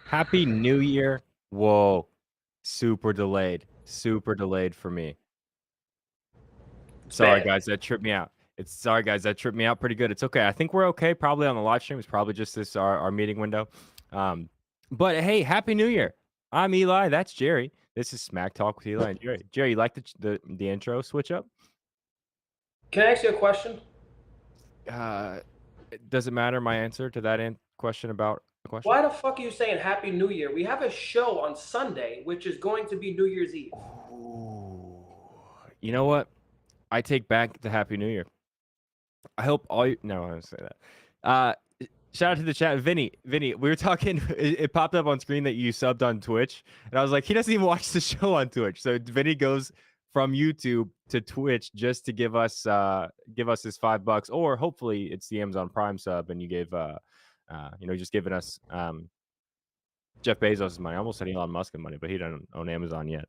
Happy New Year. Whoa. Super delayed. Super delayed for me. It's Sorry, bad. guys. That tripped me out. Sorry, guys. That tripped me out pretty good. It's okay. I think we're okay. Probably on the live stream. It's probably just this our meeting window. But hey, Happy New Year. I'm Eli. That's Jerry. This is Smack Talk with Eli and Jerry. Jerry, you like the intro switch up? Can I ask you a question? Uh, does it matter my answer to that question about the question? Why the fuck are you saying Happy New Year? We have a show on Sunday, which is going to be New Year's Eve. Ooh. You know what? I take back the Happy New Year. I hope all you no, I don't say that. Shout out to the chat. Vinny, we were talking, it popped up on screen that you subbed on Twitch, and I was like, he doesn't even watch the show on Twitch. So Vinny goes from YouTube to Twitch just to give us his $5, or hopefully it's the Amazon Prime sub, and you gave just giving us Jeff Bezos' money. I almost said Elon Musk's money, but he doesn't own Amazon yet.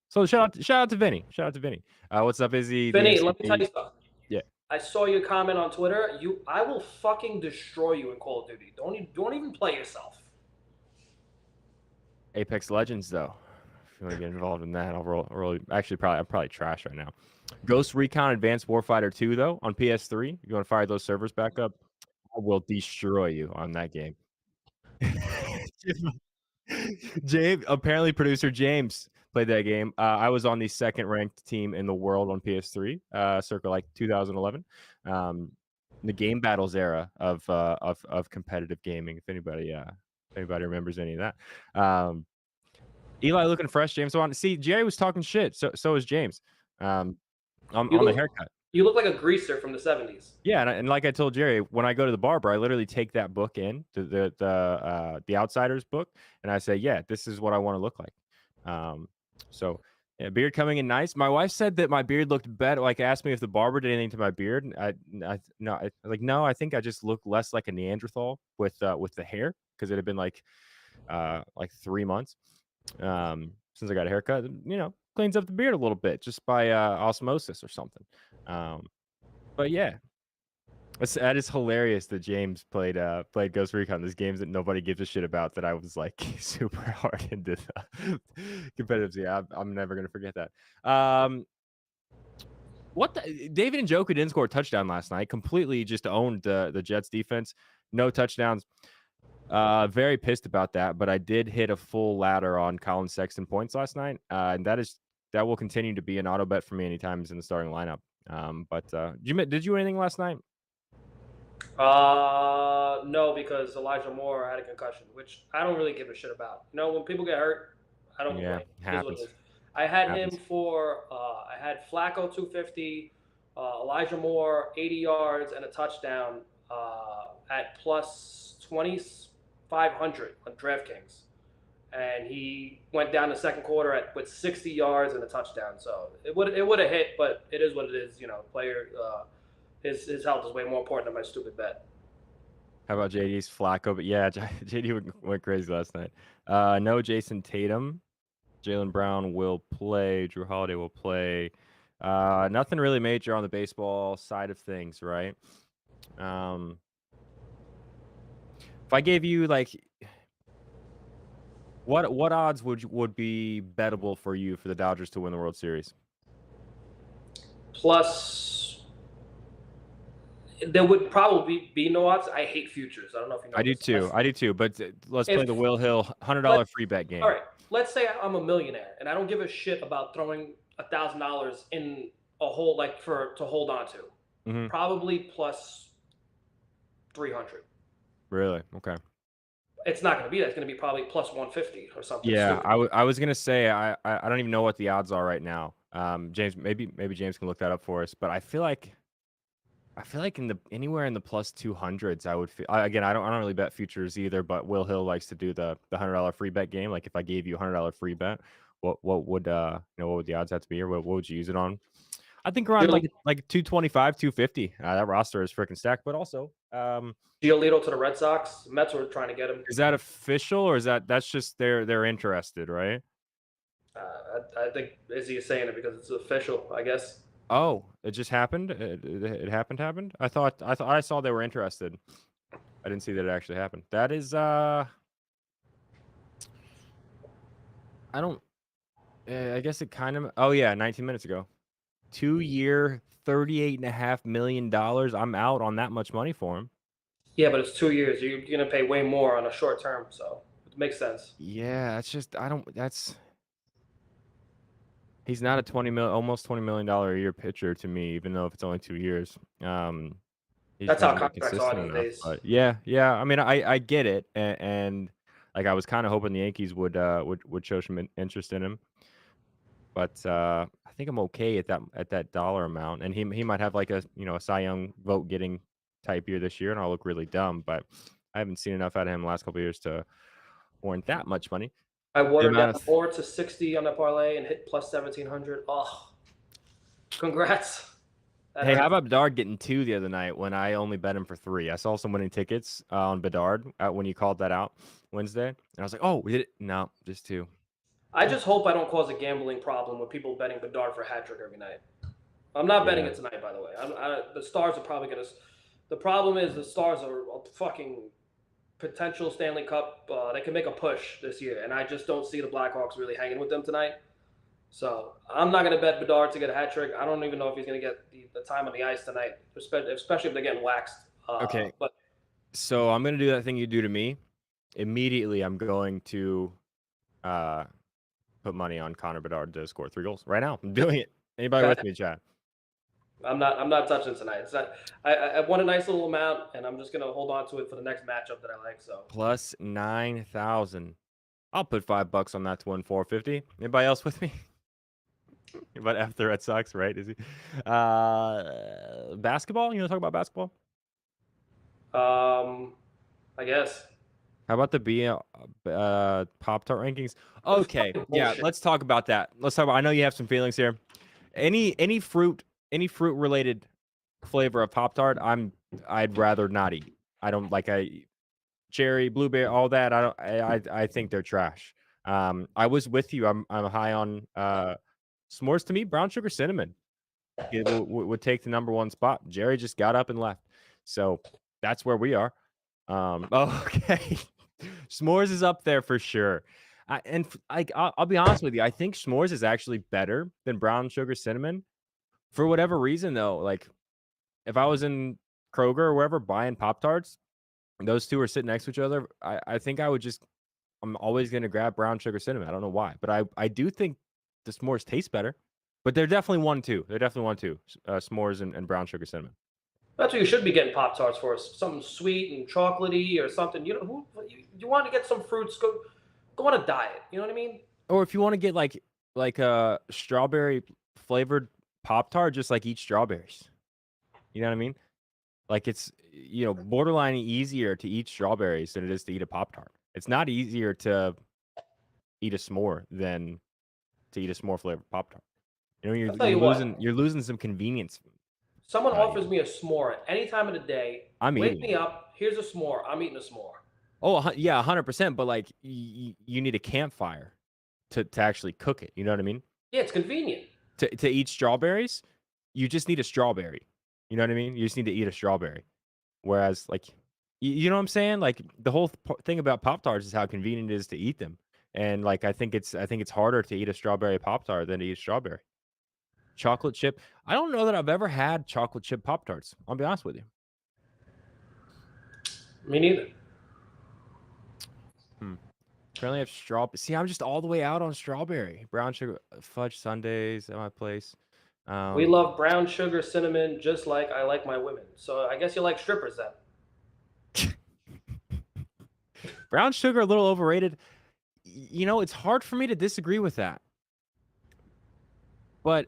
So shout out to Vinny. Shout out to Vinny. What's up, Izzy? The Vinny, let me tell MCP? you something. Yeah. I saw your comment on Twitter. I will fucking destroy you in Call of Duty. Don't even play yourself. Apex Legends, though. If you want to get involved in that, I'll roll. Actually, I'm probably trash right now. Ghost Recon Advanced Warfighter 2, though, on PS3. You want to fire those servers back up? I will destroy you on that game. James, apparently producer James played that game. I was on the second ranked team in the world on PS3, circa like 2011. The game battles era of competitive gaming. If anybody remembers any of that. Eli looking fresh. James on. See, Jerry was talking shit. So is James. On the haircut. You look like a greaser from the 70s. Yeah, and like I told Jerry, when I go to the barber, I literally take that book in, the Outsiders book, and I say, yeah, this is what I want to look like. So yeah, beard coming in nice. My wife said that my beard looked better. Like asked me if the barber did anything to my beard. No, I think I just look less like a Neanderthal with the hair, because it had been like 3 months since I got a haircut. Cleans up the beard a little bit just by osmosis or something. But yeah, that is hilarious that James played Ghost Recon. This games that nobody gives a shit about, that I was like super hard into the competitive. Yeah, I'm never gonna forget that. David Njoku didn't score a touchdown last night. Completely just owned the Jets defense. No touchdowns. Very pissed about that, but I did hit a full ladder on Colin Sexton points last night, and that will continue to be an auto bet for me anytime he's in the starting lineup. But did you anything last night? No, because Elijah Moore had a concussion, which I don't really give a shit about. When people get hurt, I don't Yeah, complain. It is what it happens. is. I had him Happens. for I had Flacco 250, Elijah Moore 80 yards and a touchdown at plus 2,500 on DraftKings, and he went down the second quarter with 60 yards and a touchdown. So it would have hit, but it is what it is. Player. His health is way more important than my stupid bet. How about JD's Flacco? But yeah, JD went crazy last night. No Jason Tatum. Jaylen Brown will play. Drew Holiday will play. Nothing really major on the baseball side of things, right? If I gave you like, what odds would be bettable for you for the Dodgers to win the World Series? Plus, there would probably be no odds. I hate futures. I don't know if you know I do this. too. But let's play the Will Hill $100 free bet game. All right. Let's say I'm a millionaire and I don't give a shit about throwing $1,000 in a hole to hold on to. Mm-hmm. Probably plus 300. Really? Okay. It's not going to be that. It's going to be probably plus 150 or something. Yeah, stupid. I was gonna say I don't even know what the odds are right now. James, maybe James can look that up for us. But I feel like anywhere in the plus 200s, I would feel. Again, I don't really bet futures either. But Will Hill likes to do the $100 free bet game. Like if I gave you a $100 free bet, what would what would the odds have to be, or what would you use it on? I think around like 225, 250. That roster is freaking stacked. But also, Giolito to the Red Sox. The Mets were trying to get him. Is that official, or is that's just they're interested, right? I think Izzy is saying it because it's official, I guess. Oh, it just happened. It happened. I thought I saw they were interested. I didn't see that it actually happened. That is I don't. I guess it kind of. Oh yeah, 19 minutes ago. 2-year, $38.5 million. I'm out on that much money for him. Yeah, but it's 2 years. You're gonna pay way more on a short term, so it makes sense. Yeah, that's just. I don't. That's. He's not a 20 mil, almost $20 million a year pitcher to me, even though if it's only 2 years. He just That's how hasn't been contracts are consistent these enough. days. But yeah. I mean, I get it, and like I was kind of hoping the Yankees would show some interest in him. But I think I'm okay at that dollar amount, and he might have like a Cy Young vote getting type year this year, and I'll look really dumb. But I haven't seen enough out of him the last couple of years to warrant that much money. I The watered down amount of more to 60 on the parlay and hit plus 1700. Oh, congrats. That Hey, how hurts. about Bedard getting 2 the other night when I only bet him for 3? I saw some winning tickets on Bedard when you called that out Wednesday, and I was like, "Oh, we did it? No, just 2." I just hope I don't cause a gambling problem with people betting Bedard for a hat trick every night. I'm not betting Yeah. it tonight, by the way. The Stars are probably going to. The problem is the Stars are a fucking potential Stanley Cup. They can make a push this year, and I just don't see the Blackhawks really hanging with them tonight. So I'm not going to bet Bedard to get a hat trick. I don't even know if he's going to get the time on the ice tonight, especially if they're getting waxed. Okay, But so I'm gonna do that thing you do to me. Immediately, I'm going to uh, put money on Connor Bedard to score 3 goals right now. I'm doing it. Anybody with me, chat? I'm not. I'm not touching tonight. It's not, I won a nice little amount, and I'm just going to hold on to it for the next matchup that I like. So Plus 9,000. I'll put $5 on that to win 450. Anybody else with me? But after Red Sox, right? Is he? Basketball? You want to talk about basketball? I guess How about the Pop-Tart rankings? Okay, yeah, bullshit. let's talk about that. Let's talk about. I know you have some feelings here. Any fruit related flavor of Pop-Tart, I'd rather not eat. I don't like cherry, blueberry, all that. I think they're trash. I was with you. I'm high on s'mores. To me, brown sugar cinnamon it would take the number 1 spot. Jerry just got up and left, so that's where we are. Oh, okay. S'mores is up there for sure. I'll be honest with you. I think s'mores is actually better than brown sugar cinnamon for whatever reason, though. Like if I was in Kroger or wherever buying Pop Tarts, those two are sitting next to each other. I think I would just. I'm always gonna grab brown sugar cinnamon. I don't know why, but I do think the s'mores taste better. But they're definitely 1-2. They're definitely 1-2. S'mores and brown sugar cinnamon. That's what you should be getting Pop Tarts for. Something sweet and chocolatey or something. You know, you want to get some fruits? Go on a diet. You know what I mean? Or if you want to get like a strawberry flavored Pop Tart, just like eat strawberries. You know what I mean? Like it's borderline easier to eat strawberries than it is to eat a Pop Tart. It's not easier to eat a s'more than to eat a s'more flavored Pop Tart. You know, I'll tell you what. you're losing some convenience Someone value. offers me a s'more at any time of the day. I'm Wake eating me it. up. Here's a s'more. I'm eating a s'more. Oh, yeah, 100%. But like, you need a campfire to actually cook it. You know what I mean? Yeah, it's convenient. To eat strawberries, you just need a strawberry. You know what I mean? You just need to eat a strawberry. Whereas, like, you know what I'm saying? Like the whole thing about Pop Tarts is how convenient it is to eat them. And like, I think it's harder to eat a strawberry Pop Tart than to eat strawberry. Chocolate chip. I don't know that I've ever had chocolate chip Pop Tarts. I'll be honest with you. Me neither. Hmm. Currently, I have strawberry. See, I'm just all the way out on strawberry, brown sugar, fudge sundaes at my place. We Um, love brown sugar, cinnamon, just like I like my women. So I guess you like strippers then. brown sugar a little overrated. It's hard for me to disagree with that, but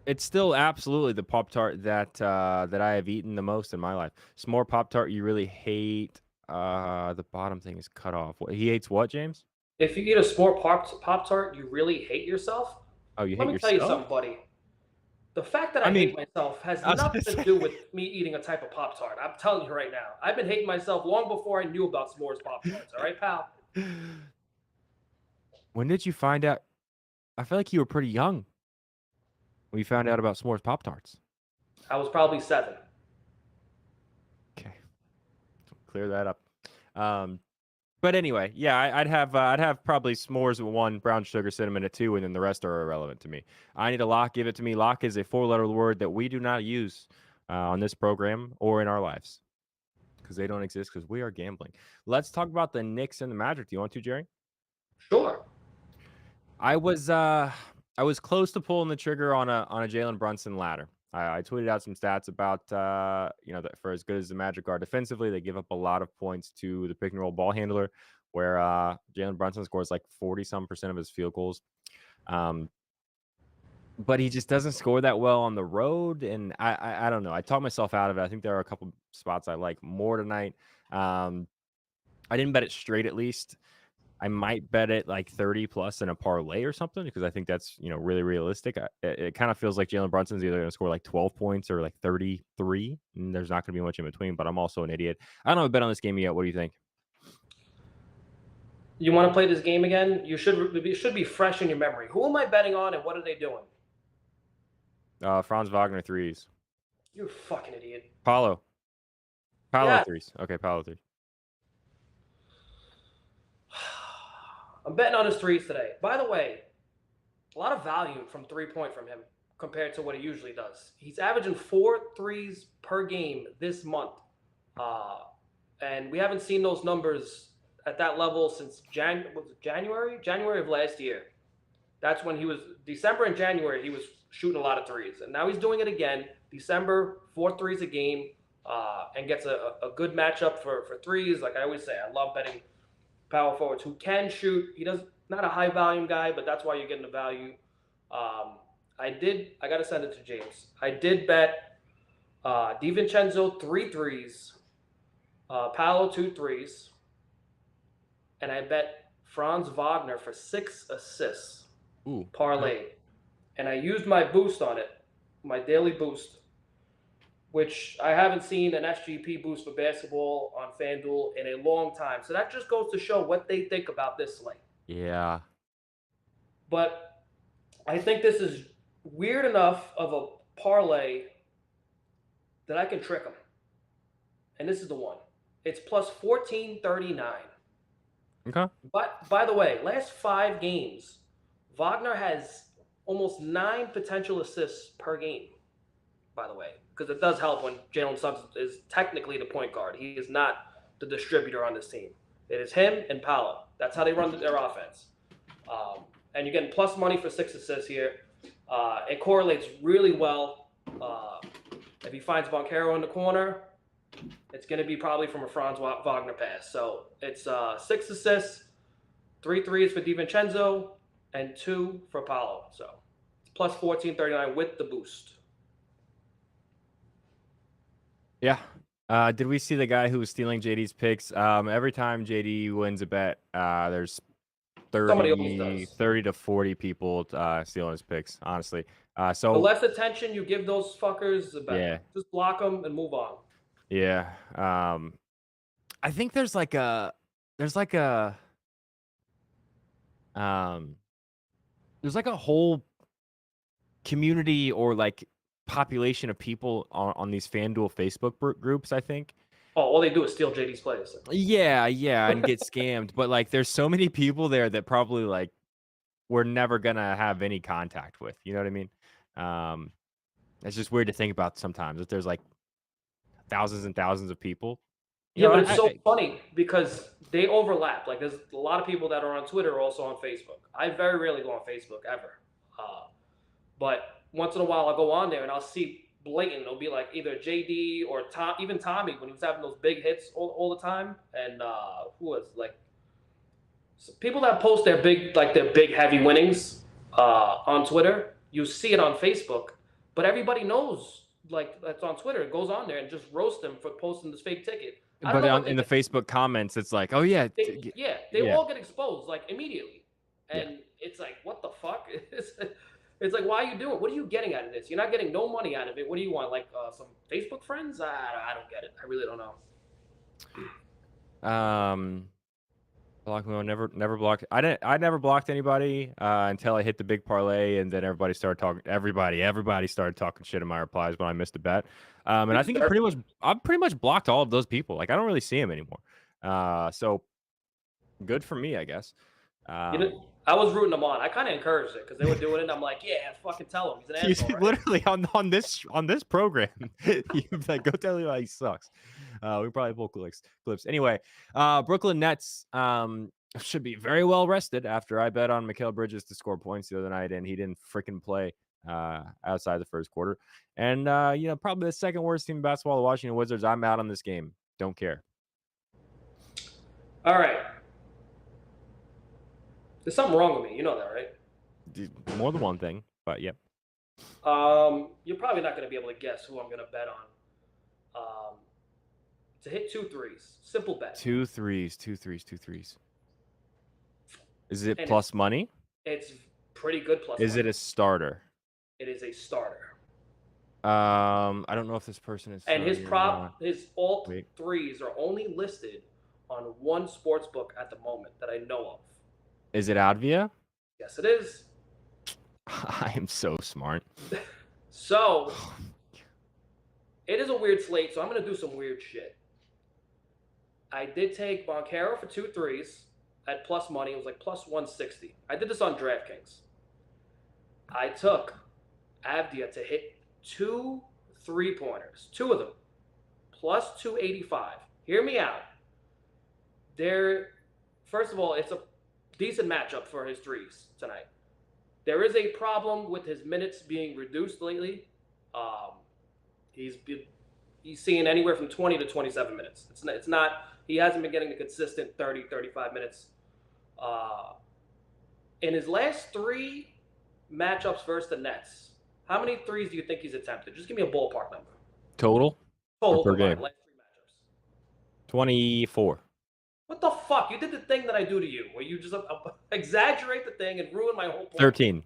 it's still absolutely the Pop Tart that I have eaten the most in my life. S'more Pop Tart, you really hate. The bottom thing is cut off. He hates what, James? If you eat a s'more Pop Tart, you really hate yourself. Oh, you Let hate me tell you yourself? something, buddy. The fact that I I mean, hate myself has I was nothing gonna to say. do with me eating a type of Pop Tart. I'm telling you right now. I've been hating myself long before I knew about s'mores Pop Tarts. All right, pal. When did you find out? I feel like you were pretty young when you found out about s'mores Pop Tarts. I was probably 7. Okay, clear that up. Um, But anyway, yeah, I'd have probably s'mores at 1, brown sugar cinnamon at 2, and then the rest are irrelevant to me. I need a lock, give it to me. Lock is a 4-letter word that we do not use on this program or in our lives because they don't exist because we are gambling. Let's talk about the Knicks and the Magic. Do you want to, Jerry? Sure. I was uh I was close to pulling the trigger on a Jalen Brunson ladder. I tweeted out some stats about that for as good as the Magic are defensively, they give up a lot of points to the pick and roll ball handler, where Jalen Brunson scores like 40% of his field goals. Um, but he just doesn't score that well on the road, and I don't know. I talked myself out of it. I think there are a couple spots I like more tonight. I didn't bet it straight at least. I might bet it like 30 plus in a parlay or something because I think that's, really realistic. It kind of feels like Jalen Brunson's either going to score like 12 points or like 33, and there's not going to be much in between, but I'm also an idiot. I don't have a bet on this game yet. What do you think? You want to play this game again? You should be fresh in your memory. Who am I betting on, and what are they doing? Franz Wagner threes. You fucking idiot. Paulo. Paulo Yeah. threes. Okay, Paulo threes. I'm betting on his threes today. By the way, a lot of value from 3-point from him compared to what he usually does. He's averaging 4 threes per game this month. And we haven't seen those numbers at that level since January? January of last year. That's when December and January, he was shooting a lot of threes. And now he's doing it again. December, 4 threes a game, and gets a good matchup for threes. Like I always say, I love betting power forwards who can shoot. Not a high volume guy, but that's why you're getting the value. I got to send it to James. I did bet DiVincenzo 3 threes, Paolo 2 threes, and I bet Franz Wagner for 6 assists. Ooh. Parlay. And I used my boost on it, my daily boost, which I haven't seen an SGP boost for basketball on FanDuel in a long time. So that just goes to show what they think about this slate. Yeah. But I think this is weird enough of a parlay that I can trick them. And this is the one. It's plus 1439. Okay. But by the way, last 5 games, Wagner has almost 9 potential assists per game, by the way. Because it does help when Jalen Suggs is technically the point guard. He is not the distributor on this team. It is him and Paolo. That's how they run their offense. And you're getting plus money for 6 assists here. It correlates really well. If he finds Boncaro in the corner, it's going to be probably from a Franz Wagner pass. So it's 6 assists, 3 threes for DiVincenzo, and 2 for Paolo. So it's plus 1439 with the boost. Yeah. Did we see the guy who was stealing JD's picks? Every time JD wins a bet, there's 30 to 40 people stealing his picks, honestly. So the less attention you give those fuckers, the better. Yeah. Just block them and move on. Yeah. I think there's like a whole community or like population of people on these FanDuel Facebook groups, I think. Oh, all they do is steal JD's plays. Yeah, and get scammed. But like there's so many people there that probably like we're never gonna have any contact with. You know what I mean? It's just weird to think about sometimes that there's like thousands and thousands of people. But it's so funny because they overlap. Like there's a lot of people that are on Twitter also on Facebook. I very rarely go on Facebook ever. But once in a while I'll go on there and I'll see blatant. It'll be like either JD or even Tommy when he was having those big hits all the time. And who was like people that post their big heavy winnings on Twitter. You see it on Facebook, but everybody knows like that's on Twitter. It goes on there and just roast them for posting this fake ticket. But in the Facebook comments, it's like, oh yeah, they all get exposed like immediately, and it's like, what the fuck? It's like, why are you doing it? What are you getting out of this? You're not getting no money out of it. What do you want? Like some Facebook friends? I don't get it. I really don't know. Block me. Never blocked. I never blocked anybody until I hit the big parlay, and then everybody started talking. Everybody started talking shit in my replies when I missed a bet. And I think I've pretty much blocked all of those people. Like I don't really see them anymore. So Good for me, I guess. You know, I was rooting them on. I kind of encouraged it because they were doing it. And I'm like, yeah, fucking tell him he's an He's asshole, right? literally on this program. You'd be like, go tell him how he sucks. We probably pull clips. Anyway, Brooklyn Nets should be very well rested after I bet on Mikal Bridges to score points the other night, and he didn't freaking play outside the first quarter. And probably the second worst team in basketball, the Washington Wizards. I'm out on this game. Don't care. All right. There's something wrong with me. You know that, right? More than one thing, but yep. You're probably not going to be able to guess who I'm going to bet on. To hit 2 threes. Simple bet. Two threes. Is it And plus money? It's pretty good plus Is money. it a starter? It is a starter. I don't know if this person is. And his alt Wait. threes are only listed on one sports book at the moment that I know of. Is it Advia? Yes, it is. I am so smart. So it is a weird slate, so I'm going to do some weird shit. I did take Boncaro for 2 threes at plus money. It was like plus 160. I did this on DraftKings. I took Avdia to hit 2 3-pointers, 2 of them, plus 285. Hear me out. First of all, it's a decent matchup for his threes tonight. There is a problem with his minutes being reduced lately. He's seeing anywhere from 20 to 27 minutes. It's not. He hasn't been getting a consistent 30, 35 minutes. In his last 3 matchups versus the Nets, how many threes do you think he's attempted? Just give me a ballpark number. Total per combined, game. last 3 matchups. 24. What the fuck? You did the thing that I do to you, where you just exaggerate the thing and ruin my whole point. 13.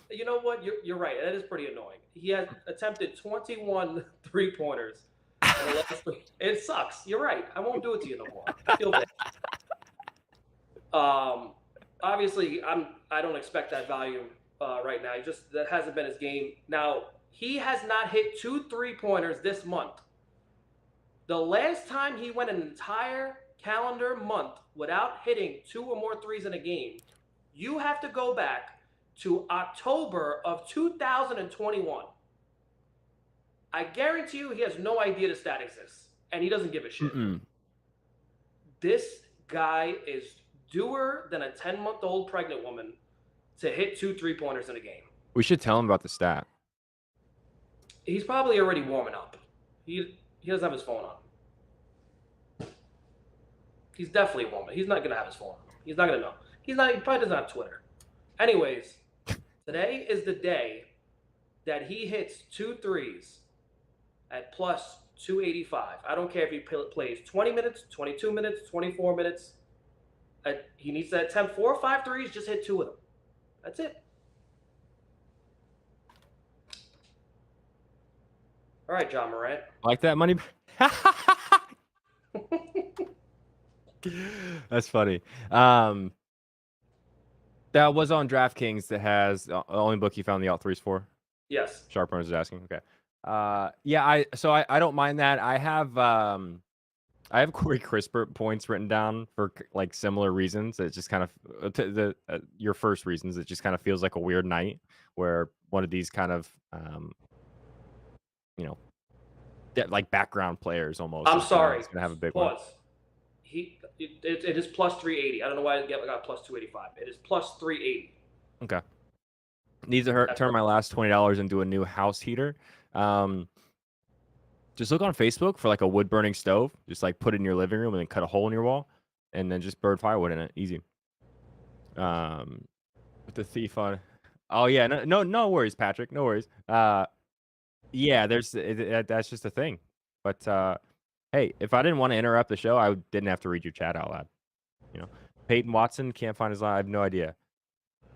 You know what? You're right. That is pretty annoying. He has attempted 21 3-pointers. It sucks. You're right. I won't do it to you no more. I feel bad. Obviously, I don't expect that value right now. That hasn't been his game. Now, he has not hit 2 3-pointers this month. The last time he went an entire calendar month without hitting 2 or more threes in a game, you have to go back to October of 2021. I guarantee you he has no idea the stat exists, and he doesn't give a shit. This guy is doer than a 10-month-old pregnant woman to hit 2 3-pointers in a game. We should tell him about the stat. He's probably already warming up. He doesn't have his phone on. He's definitely warming. He's not going to have his phone on. He's not going to know. He probably doesn't have Twitter. Anyways, today is the day that he hits 2 threes at plus 285. I don't care if he plays 20 minutes, 22 minutes, 24 minutes. He needs to attempt 4 or 5 threes, just hit 2 of them. That's it. All right, John Morant. Like that money? That's funny. That was on DraftKings that has the only book you found the alt threes for. Yes. Sharp Runners is asking. Okay. Yeah, I don't mind that. I have Corey Crisper points written down for like similar reasons. It just kind of your first reasons. It just kind of feels like a weird night where one of these kind of like background players almost. I'm sorry. He's gonna have a big Pause. one. It is plus 380. I don't know why I got plus 285. It is plus 380. Okay. Needs to turn my last $20 into a new house heater. Just look on Facebook for like a wood burning stove. Just like put it in your living room and then cut a hole in your wall, and then just burn firewood in it. Easy. With the thief on. Oh yeah, no worries, Patrick. No worries. Yeah, that's just a thing. But hey, if I didn't want to interrupt the show, I didn't have to read your chat out loud. Peyton Watson can't find his line. I have no idea.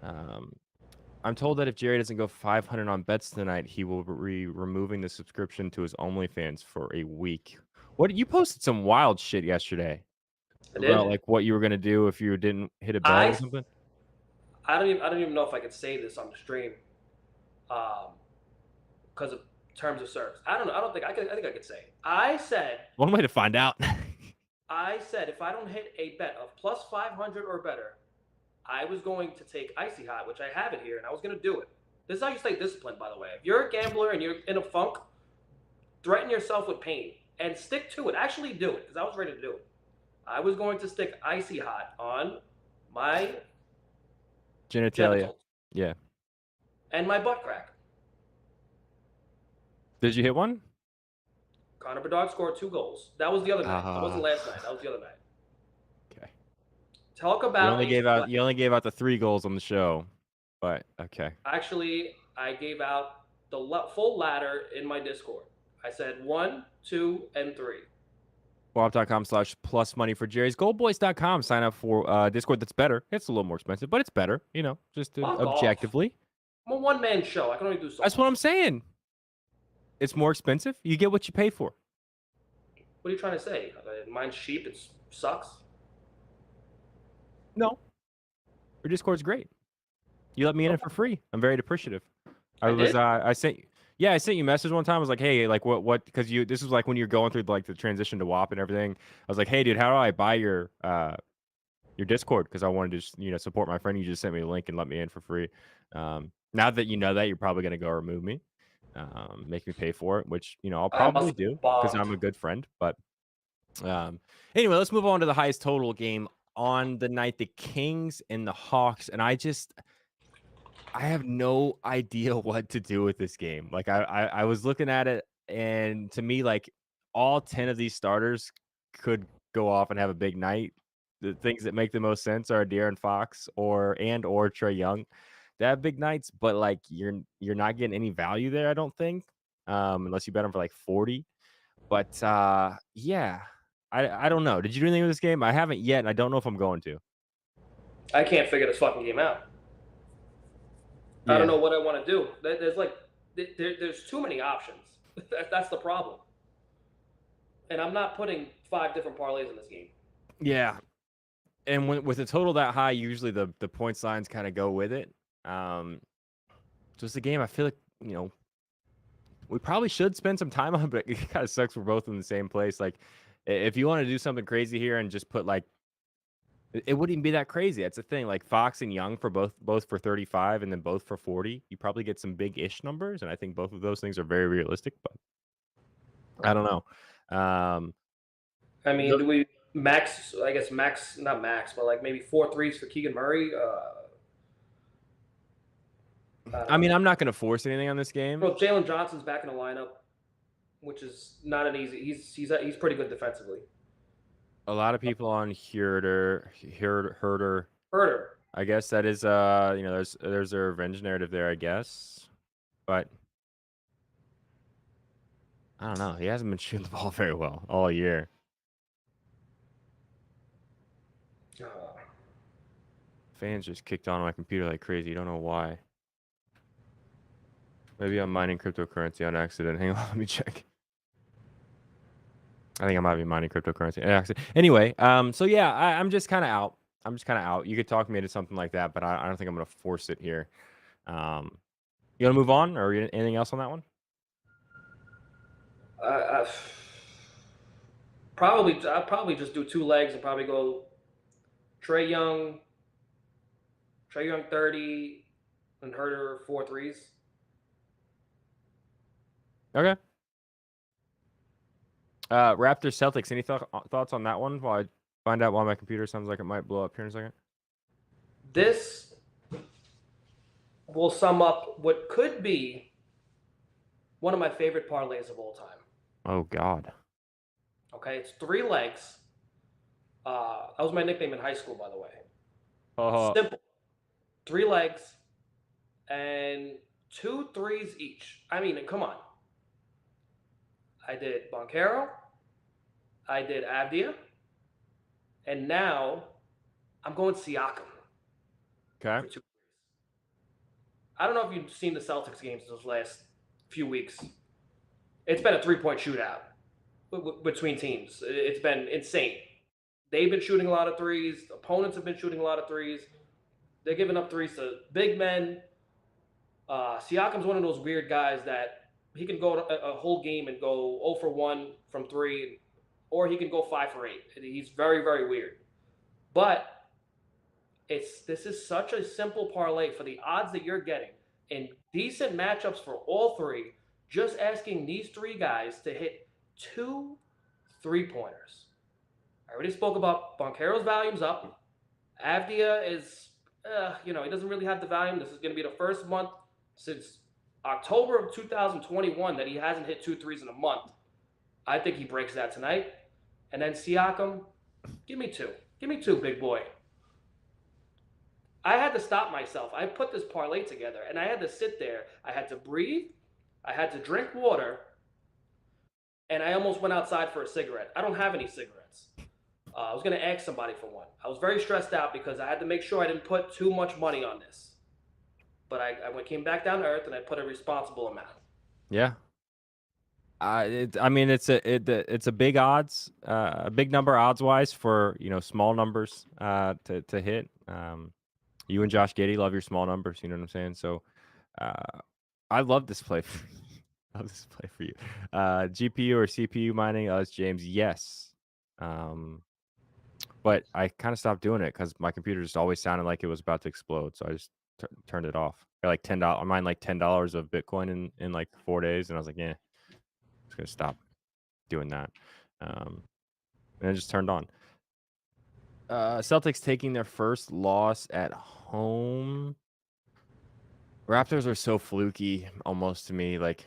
I'm told that if Jerry doesn't go 500 on bets tonight, he will be removing the subscription to his OnlyFans for a week. You posted some wild shit yesterday. I did. About like what you were gonna do if you didn't hit a bet or something. I don't even know if I could say this on the stream, because of terms of service. I don't know. I think I could say. I said One way to find out. I said if I don't hit a bet of plus 500 or better, I was going to take Icy Hot, which I have it here, and I was going to do it. This is how you stay disciplined, by the way. If you're a gambler and you're in a funk, threaten yourself with pain and stick to it. Actually do it, because I was ready to do it. I was going to stick Icy Hot on my Genitalia. genitals Yeah. and my butt crack. Did you hit one? Connor Bedard scored 2 goals. That was the other night. That wasn't last night. That was the other night. Okay. Talk about you only gave out the 3 goals on the show, but okay. Actually, I gave out the full ladder in my Discord. I said 1, 2, and 3. Bob.com/plus money for Jerry's. GoldBoys.com. Sign up for Discord that's better. It's a little more expensive, but it's better, just objectively. I'm a one-man show. I can only do so That's much. what I'm saying. It's more expensive. You get what you pay for. What are you trying to say? Mine's cheap. It sucks. No. Your Discord's great. You let me in it for free. I'm very appreciative. I sent you a message one time. I was like, hey, like what because this was like when you're going through like the transition to WAP and everything. I was like, hey dude, how do I buy your Discord? Because I wanted to just, support my friend. You just sent me a link and let me in for free. Now that you know that, you're probably gonna go remove me. Make me pay for it, which I'll probably do because I'm a good friend. But anyway, let's move on to the highest total game on the night, the Kings and the Hawks. And I have no idea what to do with this game. Like I was looking at it, and to me, like all 10 of these starters could go off and have a big night. The things that make the most sense are De'Aaron Fox or Trae Young. They have big nights, but like you're not getting any value there, I don't think. Unless you bet them for like 40. But yeah. I don't know. Did you do anything with this game? I haven't yet, and I don't know if I'm going to. I can't figure this fucking game out. Yeah. I don't know what I want to do. There's too many options. That's the problem. And I'm not putting 5 different parlays in this game. Yeah. And with a total that high, usually the points lines kind of go with it. Just a game I feel like, we probably should spend some time on, but it kind of sucks we're both in the same place. Like, if you want to do something crazy here and just put like, it wouldn't even be that crazy. That's the thing. Like Fox and Young for both for 35 and then both for 40. You probably get some big-ish numbers, and I think both of those things are very realistic. But I don't know. I mean, do we max? I guess max, not max, but like maybe 4 threes for Keegan Murray. I mean, I'm not going to force anything on this game. Well, Jalen Johnson's back in the lineup, which is not an easy. He's pretty good defensively. A lot of people on Herder. I guess that is there's a revenge narrative there, I guess. But I don't know. He hasn't been shooting the ball very well all year. Fans just kicked on my computer like crazy. Don't know why. Maybe I'm mining cryptocurrency on accident. Hang on, let me check. I think I might be mining cryptocurrency on accident. Anyway, so yeah, I'm just kind of out. You could talk me into something like that, but I don't think I'm going to force it here. You want to move on, or anything else on that one? I'll probably just do 2 legs and probably go Trae Young 30, and Herder 4 threes. Okay. Raptors Celtics. Any thoughts on that one? While I find out why my computer sounds like it might blow up here in a second. This will sum up what could be one of my favorite parlays of all time. Oh God. Okay, it's 3 legs. That was my nickname in high school, by the way. Simple. 3 legs and 2 threes each. I mean, come on. I did Boncaro, I did Avdia, and now I'm going Siakam. Okay. I don't know if you've seen the Celtics games those last few weeks. It's been a 3-point shootout between teams. It's been insane. They've been shooting a lot of threes. Opponents have been shooting a lot of threes. They're giving up threes to big men. Siakam's one of those weird guys that he can go a whole game and go 0 for 1 from 3 or he can go 5 for 8. He's very, very weird. But this is such a simple parlay for the odds that you're getting in decent matchups for all three. Just asking these three guys to hit 2 3-pointers. I already spoke about Banchero's volume's up. Avdia is, he doesn't really have the volume. This is going to be the first month since October of 2021 that he hasn't hit 2 threes in a month. I think he breaks that tonight. And then Siakam, give me 2. Give me 2, big boy. I had to stop myself. I put this parlay together, and I had to sit there. I had to breathe. I had to drink water. And I almost went outside for a cigarette. I don't have any cigarettes. I was going to ask somebody for one. I was very stressed out because I had to make sure I didn't put too much money on this. But I came back down to earth, and I put a responsible amount. Yeah. It's a big odds, a big number odds wise for small numbers to hit. You and Josh Giddey love your small numbers. You know what I'm saying? So, I love this play. Love this play for you. GPU or CPU mining? It's James. Yes. But I kind of stopped doing it because my computer just always sounded like it was about to explode. So I just turned it off. I like $10. I mined like $10 of Bitcoin in like 4 days, and I was like, I'm just gonna stop doing that. And it just turned on. Celtics taking their first loss at home. Raptors are so fluky almost to me. Like,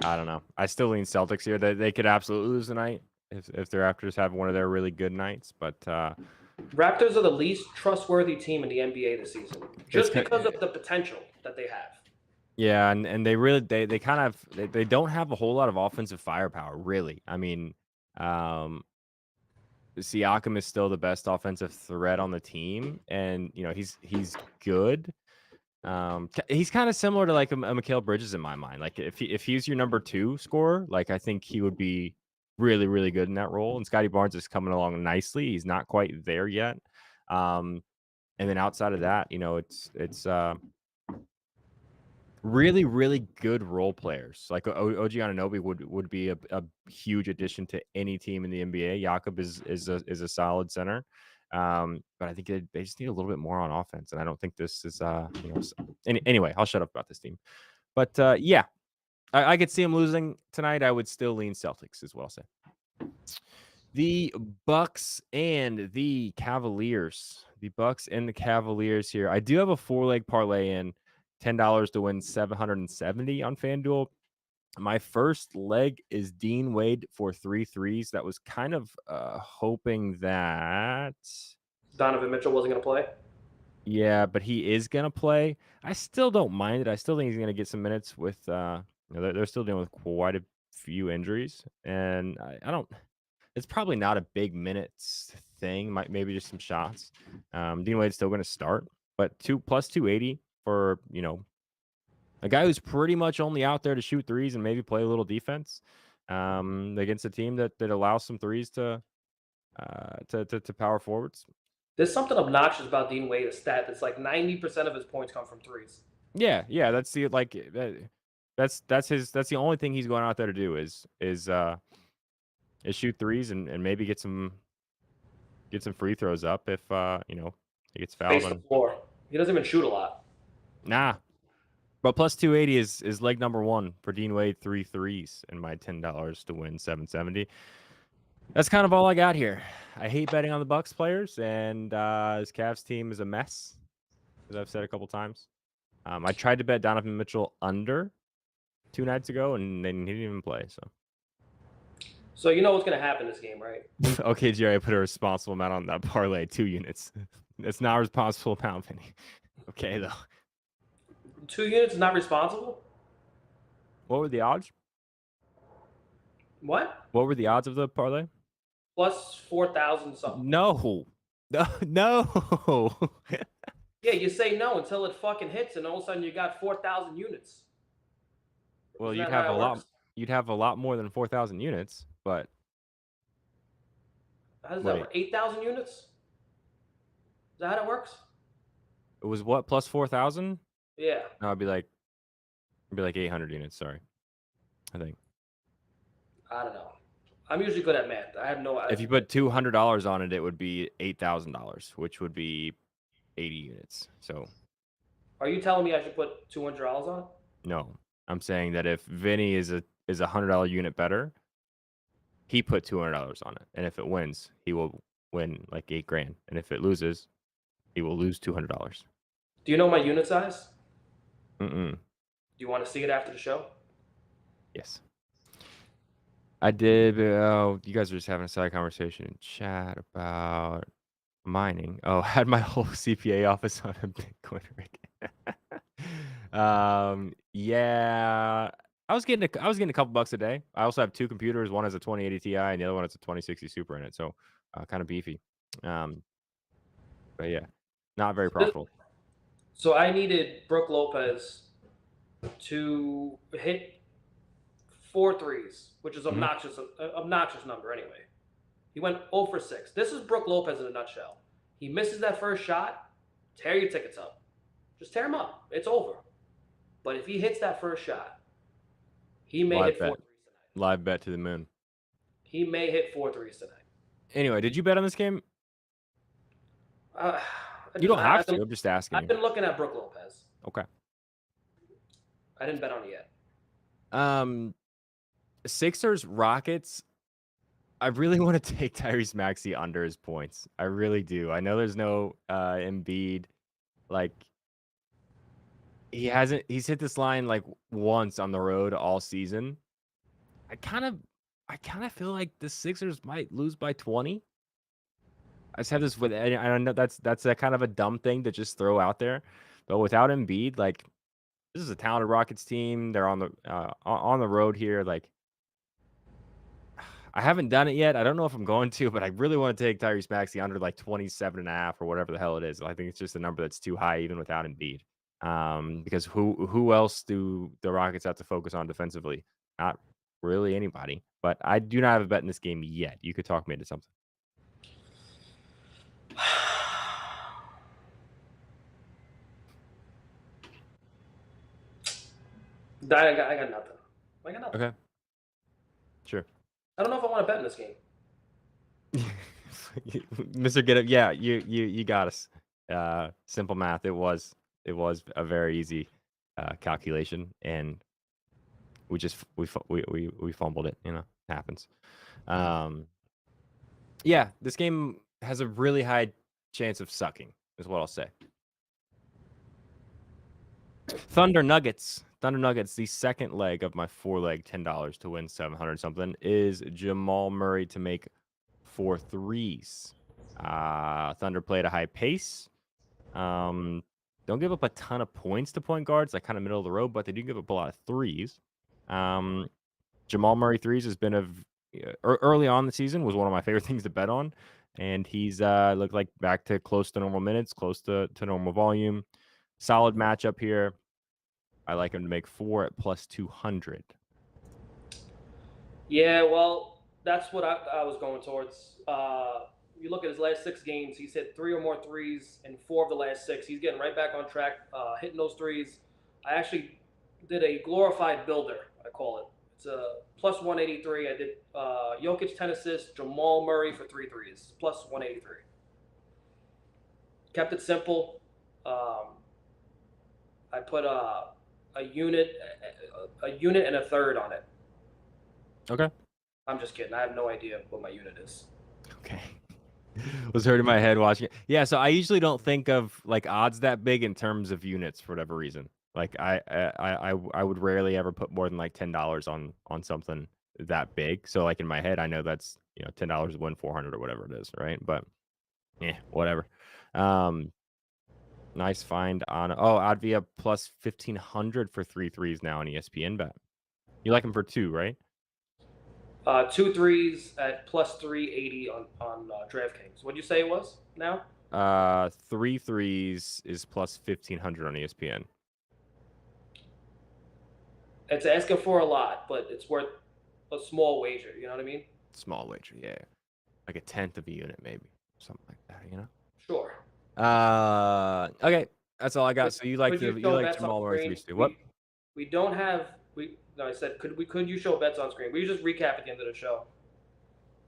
I don't know. I still lean Celtics here. They could absolutely lose tonight if the Raptors have one of their really good nights. But Raptors are the least trustworthy team in the NBA this season, just because of the potential that they have. Yeah, and they really they kind of they don't have a whole lot of offensive firepower, really. I mean, Siakam is still the best offensive threat on the team, and he's good. He's kind of similar to like a Mikal Bridges in my mind. Like if he's your number 2 scorer, like I think he would be really, really good in that role. And Scotty Barnes is coming along nicely. He's not quite there yet. And then outside of that, it's really, really good role players. Like OG Anunoby would be a huge addition to any team in the NBA. Jakob is a solid center. But I think they just need a little bit more on offense, and I don't think this is anyway, I'll shut up about this team. But yeah, I could see them losing tonight. I would still lean Celtics as well. Say the Bucks and the Cavaliers. The Bucks and the Cavaliers here. I do have a 4-leg parlay in. $10 to win 770 on FanDuel. My first leg is Dean Wade for 3 threes. That was kind of hoping that Donovan Mitchell wasn't going to play. Yeah, but he is going to play. I still don't mind it. I still think he's going to get some minutes with they're still dealing with quite a few injuries, and I don't. It's probably not a big minutes thing. Maybe just some shots. Dean Wade's still going to start, but plus 280 for a guy who's pretty much only out there to shoot threes and maybe play a little defense against a team that allows some threes to power forwards. There's something obnoxious about Dean Wade, a stat that's like 90% of his points come from threes. Yeah, that's the that's the only thing he's going out there to do is shoot threes and maybe get some free throws up if he gets fouled on the floor. He doesn't even shoot a lot. Nah. But plus 280 is leg number 1 for Dean Wade, 3 threes, and my $10 to win 770. That's kind of all I got here. I hate betting on the Bucks players, and this Cavs team is a mess, as I've said a couple times. I tried to bet Donovan Mitchell under 2 nights ago, and he didn't even play. So you know what's going to happen this game, right? Okay, Jerry, I put a responsible amount on that parlay, 2 units. It's not a responsible amount, Vinny. Okay, though. 2 units is not responsible? What were the odds? What? What were the odds of the parlay? Plus 4,000 something. No. Yeah, you say no until it fucking hits, and all of a sudden you got 4,000 units. Well, you'd have a lot. You'd have a lot more than 4,000 units, but how does that work? 8,000 units? Is that how it works? It was what, plus 4,000? Yeah. No, it'd be like 800 units. Sorry, I think. I don't know. I'm usually good at math. I have no. If you put $200 on it, it would be $8,000, which would be 80 units. So Are you telling me I should put $200 on it? no, I'm saying that if Vinny is a $100 unit better, he put $200 on it, and if it wins, he will win like $8,000, and if it loses, he will lose $200. Do you know my unit size? Mm-mm. Do you want to see it after the show? Yes. I did. Oh, you guys are just having a side conversation in chat about mining. Oh, I had my whole CPA office on a Bitcoin rig. Yeah, I was getting a couple bucks a day. I also have two computers. One has a 2080 Ti, and the other one has a 2060 Super in it. So, kind of beefy. But yeah, not very profitable. So I needed Brooke Lopez to hit 4 threes, which is obnoxious number anyway. He went 0 for 6. This is Brooke Lopez in a nutshell. He misses that first shot, tear your tickets up. Just tear him up. It's over. But if he hits that first shot, he may Live hit bet. 4 threes tonight. Live bet to the moon. He may hit 4 threes tonight. Anyway, did you bet on this game? You don't have to. I'm just asking. I've been looking at Brooke Lopez. Okay. I didn't bet on it yet. Sixers, Rockets. I really want to take Tyrese Maxey under his points. I really do. I know there's no Embiid. Like, he's hit this line like once on the road all season. I kind of feel like the Sixers might lose by 20. I just have this with, I know that's a kind of a dumb thing to just throw out there, but without Embiid, like, this is a talented Rockets team. They're on the road here. Like, I haven't done it yet. I don't know if I'm going to, but I really want to take Tyrese Maxey under like 27.5 or whatever the hell it is. I think it's just a number that's too high even without Embiid. Because who else do the Rockets have to focus on defensively? Not really anybody. But I do not have a bet in this game yet. You could talk me into something. I got nothing. I got nothing. Okay. Sure. I don't know if I want to bet in this game. Mr. Get Up, yeah, you got us. Simple math. It was a very easy calculation, and we fumbled it. You know, it happens. Yeah, this game has a really high chance of sucking, is what I'll say. Thunder Nuggets, the second leg of my 4-leg $10 to win 700 something is Jamal Murray to make 4 threes. Thunder played a high pace. Don't give up a ton of points to point guards, like kind of middle of the road, but they do give up a lot of threes. Jamal Murray threes has been early on the season was one of my favorite things to bet on, and he's looked like back to close to normal minutes, close to normal volume. Solid matchup here. I like him to make 4 at plus 200. Yeah, well, that's what I was going towards. You look at his last 6 games, he's hit 3 or more threes in 4 of the last 6. He's getting right back on track, hitting those threes. I actually did a glorified builder, I call it. It's a plus 183. I did Jokic 10 assists, Jamal Murray for 3 threes, plus 183. Kept it simple. I put a unit and a third on it. Okay. I'm just kidding. I have no idea what my unit is. Okay. Was hurting my head watching it. Yeah, so I usually don't think of like odds that big in terms of units for whatever reason. Like I would rarely ever put more than like $10 on something that big. So like in my head, I know that's, you know, $10 to win 400 or whatever it is, right? But yeah, whatever. Nice find on Advia plus 1,500 for 3 threes now on ESPN bet. You like him for 2, right? 2 threes at plus 380 on DraftKings. What'd you say it was now? 3 threes is plus 1,500 on ESPN. It's asking for a lot, but it's worth a small wager. You know what I mean? Small wager, yeah. Like a tenth of a unit, maybe. Something like that, you know? Sure. Okay. That's all I got. So you like Jamal Murray 3s too. What? We don't have No, I said could you show bets on screen? We just recap at the end of the show.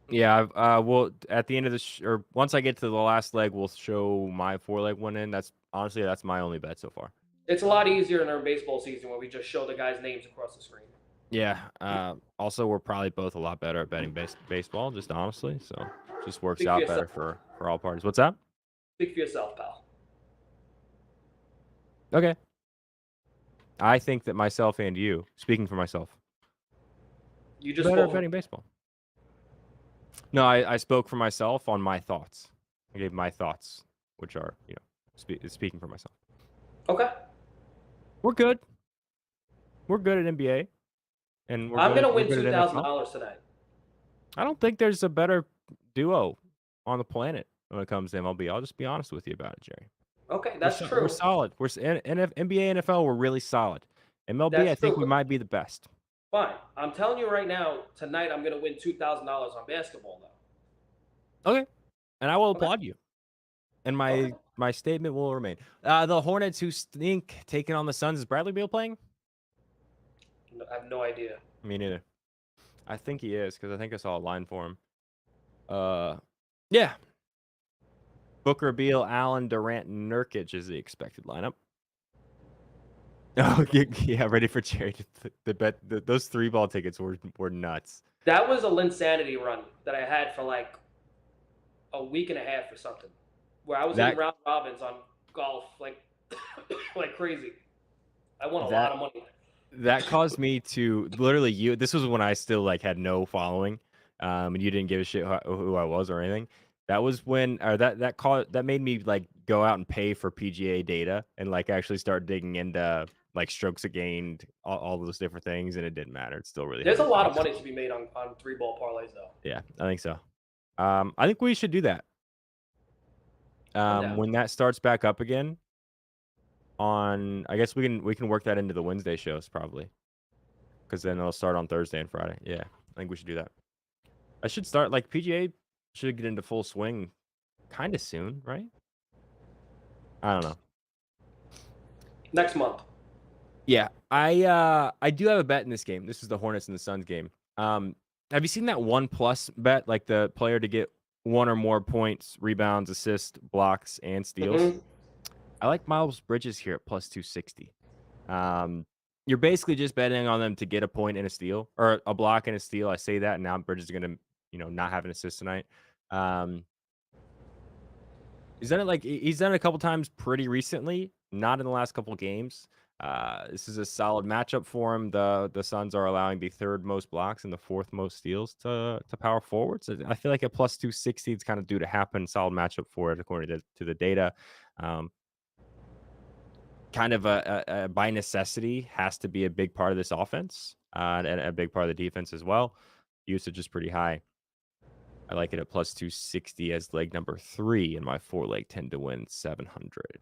Yeah, we'll at the end of the or once I get to the last leg, we'll show my 4-leg one in. That's honestly that's my only bet so far. It's a lot easier in our baseball season when we just show the guys' names across the screen. Yeah. Also, we're probably both a lot better at betting baseball, just honestly. So just works Speak for out yourself. better for all parties. What's up? Speak for yourself, pal. Okay. I think that myself and you, speaking for myself, You just better spoke at for betting baseball. No, I spoke for myself on my thoughts. I gave my thoughts, which are speaking for myself. Okay. We're good. We're good at NBA, and I'm gonna we're win good at NFL. $2,000 tonight. I don't think there's a better duo on the planet when it comes to MLB. I'll just be honest with you about it, Jerry. Okay, We're, that's so, true. we're solid. NBA, NFL, we're really solid. MLB, I That's think we true. might be the best. Fine. I'm telling you right now, tonight I'm gonna win $2,000 on basketball now. Okay, and I will Okay. applaud you. And Okay. my statement will remain. The Hornets who stink taking on the Suns. Is Bradley Beal playing? No, I have no idea. Me neither. I think he is because I think I saw a line for him. Yeah. Booker, Beal, Allen, Durant, Nurkic is the expected lineup. Oh yeah, ready for Jerry to bet. Those 3-ball tickets were nuts. That was a Linsanity run that I had for like a week and a half or something, where I was hitting round robins on golf like like crazy. I won a lot of money. That caused me to literally this was when I still like had no following, and you didn't give a shit who I was or anything. That was when, or that made me like go out and pay for PGA data and like actually start digging into like strokes gained, all those different things, and it didn't matter. It still really. There's a lot of money to be made on 3-ball parlays though. Yeah, I think so. I think we should do that. When that starts back up again. I guess we can work that into the Wednesday shows probably, because then it'll start on Thursday and Friday. Yeah, I think we should do that. I should start like PGA should get into full swing kind of soon, right? I don't know. Next month. Yeah, I do have a bet in this game. This is the Hornets and the Suns game. Have you seen that 1+ bet, like the player to get 1 or more points, rebounds, assists, blocks, and steals? Mm-hmm. I like Miles Bridges here at plus 260. You're basically just betting on them to get a point and a steal, or a block and a steal. I say that, and now Bridges is going to, not have an assist tonight. He's done it a couple times pretty recently, not in the last couple games. This is a solid matchup for him. The Suns are allowing the 3rd most blocks and the 4th most steals to power forwards. So I feel like at plus 260, it's kind of due to happen. Solid matchup for it according to the data. Kind of a by necessity has to be a big part of this offense, and a big part of the defense as well. Usage is pretty high. I like it at plus 260 as leg number 3 in my 4-leg 10 to win 700.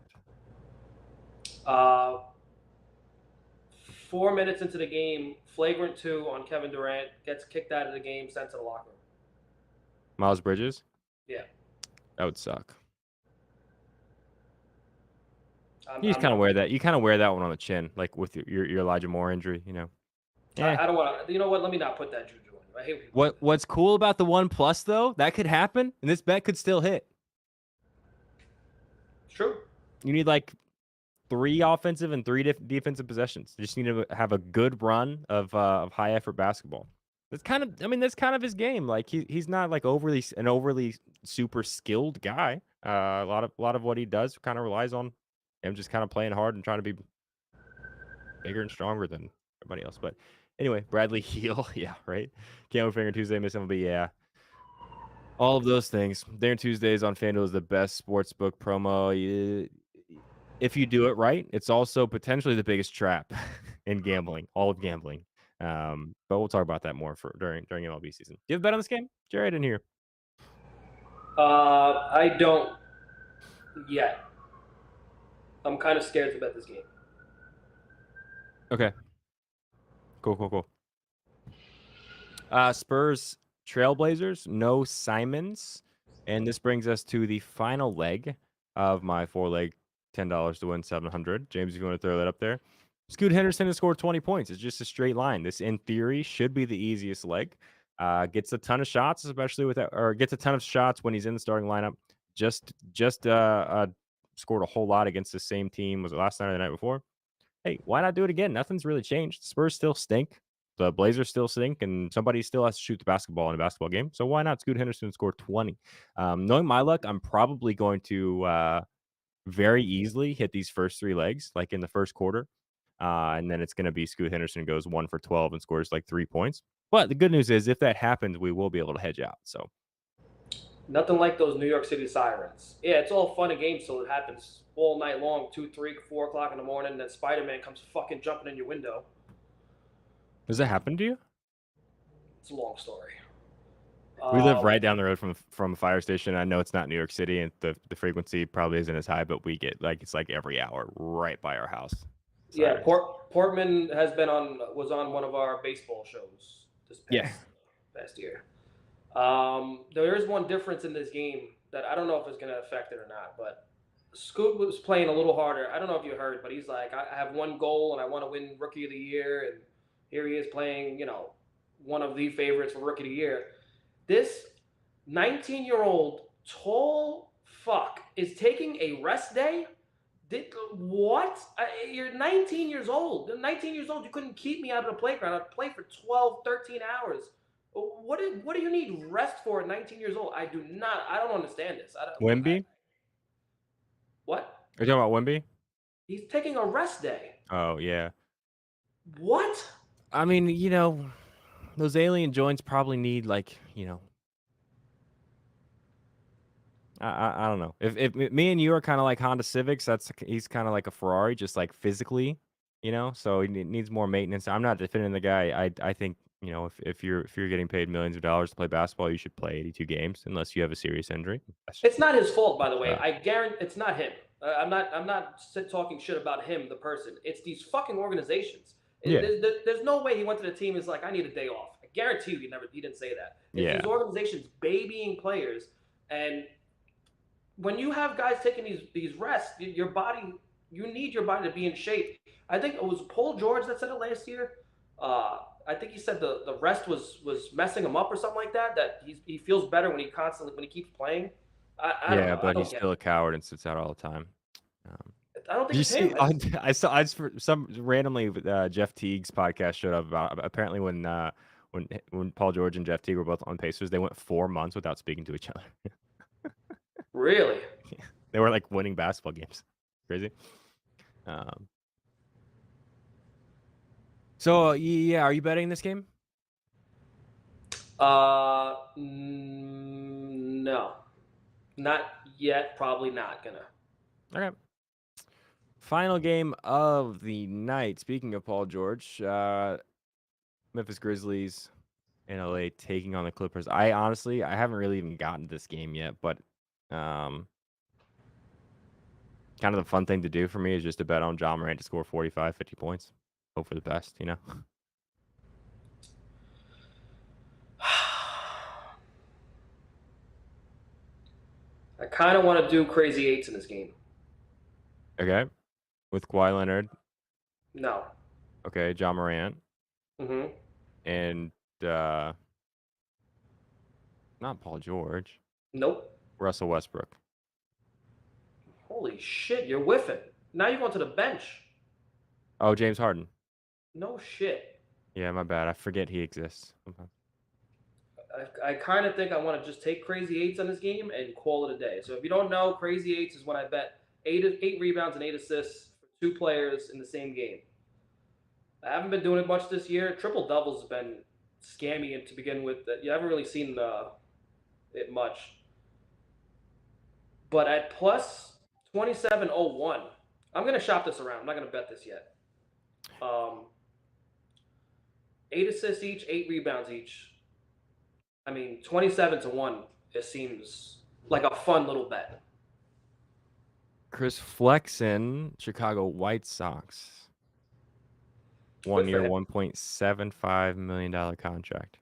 4 minutes into the game, flagrant 2 on Kevin Durant, gets kicked out of the game, sent to the locker room. Miles Bridges? Yeah. That would suck. You kind of wear that. You kind of wear that one on the chin, like with your Elijah Moore injury. I don't want to. You know what? Let me not put that juju on you. I hate What's cool about the 1+ though? That could happen, and this bet could still hit. It's true. You need like 3 offensive and 3 defensive possessions. You just need to have a good run of high effort basketball. That's kind of his game. Like he's not like overly super skilled guy. A lot of what he does kind of relies on him just kind of playing hard and trying to be bigger and stronger than everybody else. But anyway, Bradley Heel, yeah, right. Camo Finger Tuesday, Miss MLB, yeah. All of those things. Darren Tuesdays on FanDuel is the best sportsbook promo. If you do it right, it's also potentially the biggest trap in gambling, all of gambling. But we'll talk about that more during MLB season. Do you have a bet on this game? Jerry, I didn't hear. I don't yet. I'm kind of scared to bet this game. Okay. Cool. Spurs Trailblazers, no Simons. And this brings us to the final leg of my 4-leg $10 to win 700. James, if you want to throw that up there. Scoot Henderson has scored 20 points. It's just a straight line. This, in theory, should be the easiest leg. Gets a ton of shots, especially with that, or gets a ton of shots when he's in the starting lineup. Just scored a whole lot against the same team. Was it last night or the night before? Hey, why not do it again? Nothing's really changed. Spurs still stink. The Blazers still stink, and somebody still has to shoot the basketball in a basketball game. So why not Scoot Henderson score 20? Knowing my luck, I'm probably going to very easily hit these first 3 legs, like in the first quarter. And then it's going to be Scoot Henderson goes 1 for 12 and scores like 3 points. But the good news is, if that happens, we will be able to hedge out. So Nothing like those New York City sirens. Yeah, it's all fun and games till it happens all night long, 2, 3, 4 o'clock in the morning, and then Spider-Man comes fucking jumping in your window. does that happen to you? It's a long story. We live right down the road from a fire station. I know it's not New York City, and the frequency probably isn't as high, but we get like it's like every hour right by our house. Yeah, Sirens. Portman was on one of our baseball shows this past year. There is one difference in this game that I don't know if it's going to affect it or not, but Scoot was playing a little harder. I don't know if you heard, but he's like, I have one goal and I want to win Rookie of the Year, and here he is playing, one of the favorites for Rookie of the Year. This 19-year-old tall fuck is taking a rest day. What? You're 19 years old. 19 years old, you couldn't keep me out of the playground. I'd play for 12, 13 hours. What do you need rest for at 19 years old? I don't understand this. Wemby? What? Are you talking about Wemby? He's taking a rest day. Oh, yeah. What? I mean, those alien joints probably need I don't know. If me and you are kind of like Honda Civics, he's kind of like a Ferrari, just like physically, so he needs more maintenance. I'm not defending the guy. I think, if you're getting paid millions of dollars to play basketball, you should play 82 games unless you have a serious injury. It's not his fault, by the way. I guarantee it's not him. I'm not talking shit about him, the person. It's these fucking organizations. Yeah. There's no way he went to the team and is like, I need a day off. I guarantee you he didn't say that. It's these organizations babying players, and when you have guys taking these rests, you need your body to be in shape. I think it was Paul George that said it last year. I think he said the rest was messing him up or something like that. That he feels better when he keeps playing. I don't know. But he's still a coward and sits out all the time. I don't think you it's see, him. I saw some randomly Jeff Teague's podcast showed up about apparently when Paul George and Jeff Teague were both on Pacers, they went 4 months without speaking to each other. Really? Yeah. They were like winning basketball games. Crazy. So yeah, are you betting this game? No, not yet. Probably not gonna. Okay. Final game of the night. Speaking of Paul George, Memphis Grizzlies in LA taking on the Clippers. I haven't really even gotten to this game yet, but kind of the fun thing to do for me is just to bet on Ja Morant to score 45, 50 points. Hope for the best, I kind of want to do crazy eights in this game. Okay. With Kawhi Leonard. No. Okay, Ja Morant. Mm-hmm. And not Paul George. Nope. Russell Westbrook. Holy shit, you're whiffing. Now you're going to the bench. Oh, James Harden. No shit. Yeah, my bad. I forget he exists. I kind of think I want to just take crazy eights on this game and call it a day. So if you don't know, crazy eights is when I bet 8 rebounds and 8 assists for 2 players in the same game. I haven't been doing it much this year. Triple doubles has been scammy to begin with. You haven't really seen it much. But at plus 27.01, I'm going to shop this around. I'm not going to bet this yet. 8 assists each, 8 rebounds each. I mean, 27-1, it seems like a fun little bet. Chris Flexen, Chicago White Sox. 1 year, $1.75 million contract.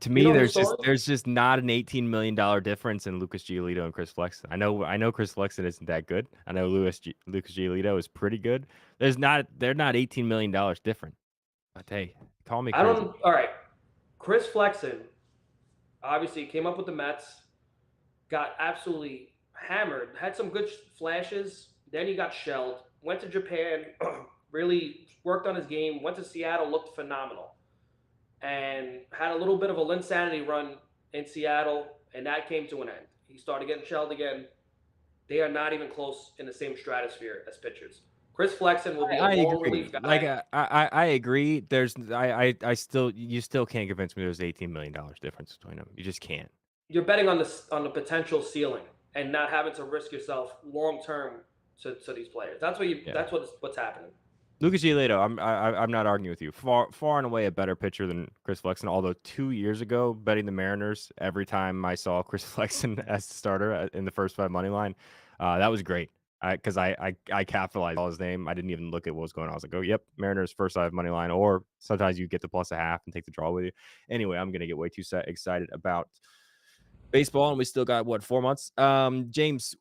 To You me, know his story? there's just not an $18 million difference in Lucas Giolito and Chris Flexen. I know Chris Flexen isn't that good. I know Lucas Giolito is pretty good. They're not $18 million different. But hey, call me I crazy. don't. All right, Chris Flexen obviously came up with the Mets, got absolutely hammered, had some good flashes. Then he got shelled. Went to Japan, really worked on his game. Went to Seattle, looked phenomenal, and had a little bit of a Linsanity run in Seattle, and that came to an end. He started getting shelled again. They are not even close in the same stratosphere as pitchers. Chris Flexen will be a I long agree. relief Like guy. I agree. I still you still can't convince me there's $18 million difference between them. You just can't. You're betting on the potential ceiling and not having to risk yourself long term to these players. Yeah. That's what's happening. Lucas Giolito, I'm not arguing with you. Far and away a better pitcher than Chris Flexen. Although 2 years ago, betting the Mariners every time I saw Chris Flexen as the starter in the first 5 money line, that was great. Because I capitalized all his name. I didn't even look at what was going on. I was like, oh yep, Mariners first 5 money line. Or sometimes you get the plus a half and take the draw with you. Anyway, I'm gonna get way too excited about baseball, and we still got what 4 months. James,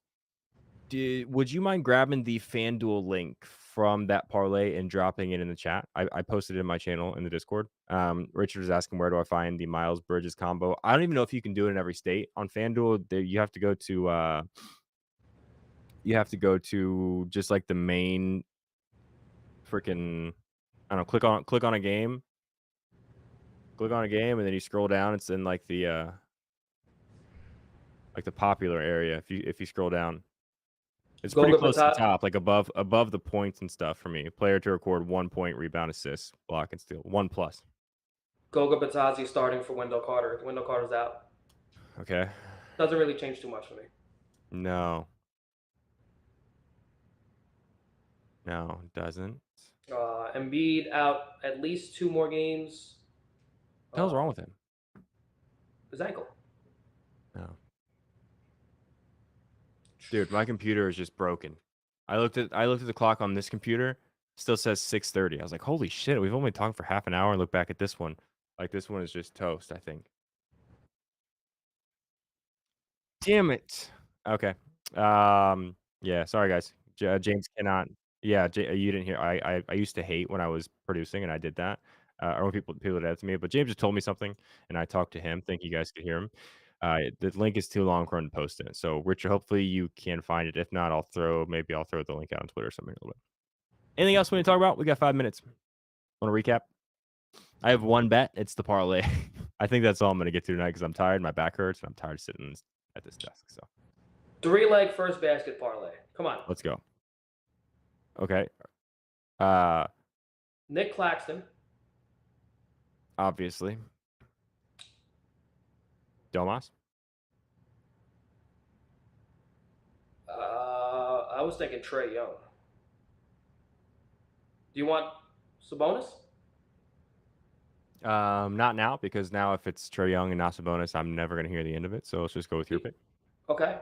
would you mind grabbing the FanDuel link from that parlay and dropping it in the chat? I posted it in my channel in the Discord. Richard is asking, where do I find the Miles Bridges combo? I don't even know if you can do it in every state. On FanDuel, you have to go to just like the main freaking, I don't know, click on a game. Click on a game and then you scroll down. It's in like the popular area. If you scroll down. It's pretty Goga close to the Batat, top, like above the points and stuff for me. Player to record 1 point, rebound, assist, block, and steal. 1+. Goga Batazzi starting for Wendell Carter. Wendell Carter's out. Okay. Doesn't really change too much for me. No. No, it doesn't. Embiid out at least 2 more games. What the hell's wrong with him? His ankle. No. Dude, my computer is just broken. I looked at the clock on this computer, still says 6:30. I was like, holy shit, we've only talked for half an hour and look back at this one. Like this one is just toast, I think. Damn it. Okay. Yeah, sorry guys. James cannot. Yeah, you didn't hear. I used to hate when I was producing and I did that. Or when people did that to me, but James just told me something and I talked to him. Think you guys could hear him. The link is too long for him to post it. So Richard, hopefully you can find it. If not, I'll throw the link out on Twitter or something a little bit. Anything else we want to talk about? We got 5 minutes. Want to recap? I have one bet. It's the parlay. I think that's all I'm gonna get to tonight because I'm tired. My back hurts and I'm tired of sitting at this desk. So 3-leg first basket parlay. Come on. let's go. Okay. Nick Claxton. Obviously. Domas. I was thinking Trae Young. Do you want Sabonis? Not now because now if it's Trae Young and not Sabonis, I'm never gonna hear the end of it. So let's just go with your pick. Okay.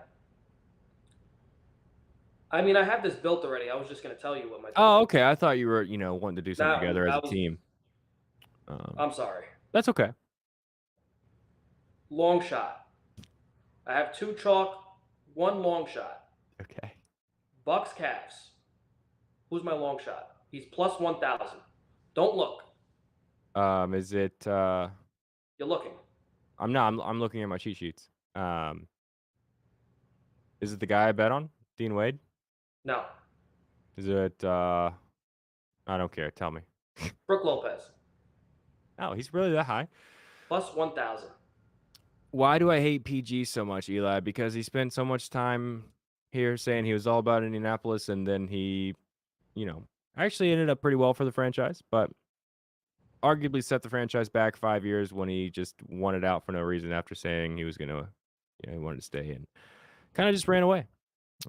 I mean, I have this built already. I was just going to tell you what my. Oh, okay. I thought you were, wanting to do something No, together as that a was- team. I'm sorry. That's okay. Long shot. I have 2 chalk, 1 long shot. Okay. Bucks Cavs. Who's my long shot? He's plus 1,000. Don't look. Is it? You're looking. I'm not. I'm looking at my cheat sheets. Is it the guy I bet on, Dean Wade? No. Is it? I don't care. Tell me. Brook Lopez. Oh, he's really that high. Plus 1,000. Why do I hate PG so much, Eli? Because he spent so much time here saying he was all about Indianapolis, and then he, actually ended up pretty well for the franchise, but arguably set the franchise back 5 years when he just wanted out for no reason after saying he was gonna, he wanted to stay and kind of just ran away.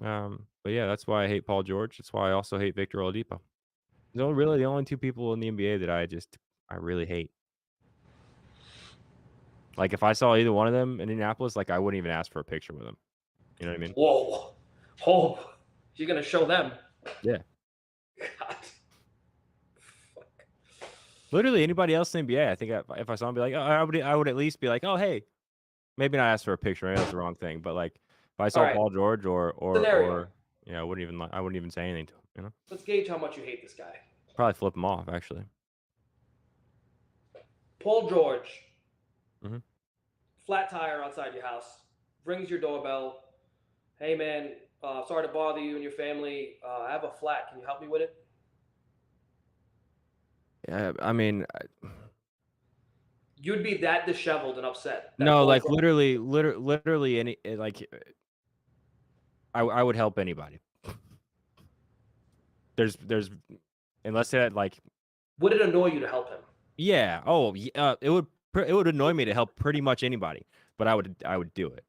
But yeah, that's why I hate Paul George. That's why I also hate Victor Oladipo. They're really the only 2 people in the NBA that I really hate. Like if I saw either one of them in Indianapolis, like I wouldn't even ask for a picture with them. You know what I mean? Whoa. Oh, you're going to show them. Yeah. God. Fuck. Literally anybody else in the NBA, I think if I saw him, be like, oh, I would at least be like, oh hey, maybe not ask for a picture. Maybe that's the wrong thing. But like if I All saw right, Paul George scenario. or I wouldn't even say anything to him. Let's gauge how much you hate this guy. Probably flip him off actually. Paul George, Hmm. flat tire outside your house, rings your doorbell. Hey man, sorry to bother you and your family. I have a flat. Can you help me with it? Yeah, I mean, You'd be that disheveled and upset that no, Paul like George. literally I would help anybody. There's unless it like Would it annoy you to help him? yeah, oh yeah, it would annoy me to help pretty much anybody, but I would do it.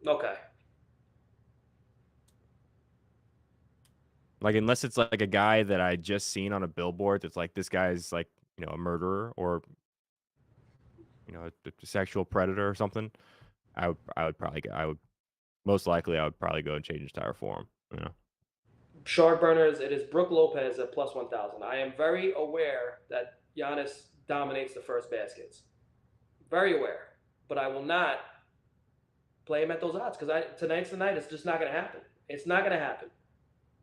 Okay. Like unless it's like a guy that I just seen on a billboard that's like this guy's like, a murderer or a sexual predator or something. I would probably go. Most likely I would probably go and change his tire for him. Shark burners, it is Brooke Lopez at plus 1,000. I am very aware that Giannis dominates the first baskets. Very aware. But I will not play him at those odds because tonight's the night. It's just not going to happen. It's not going to happen.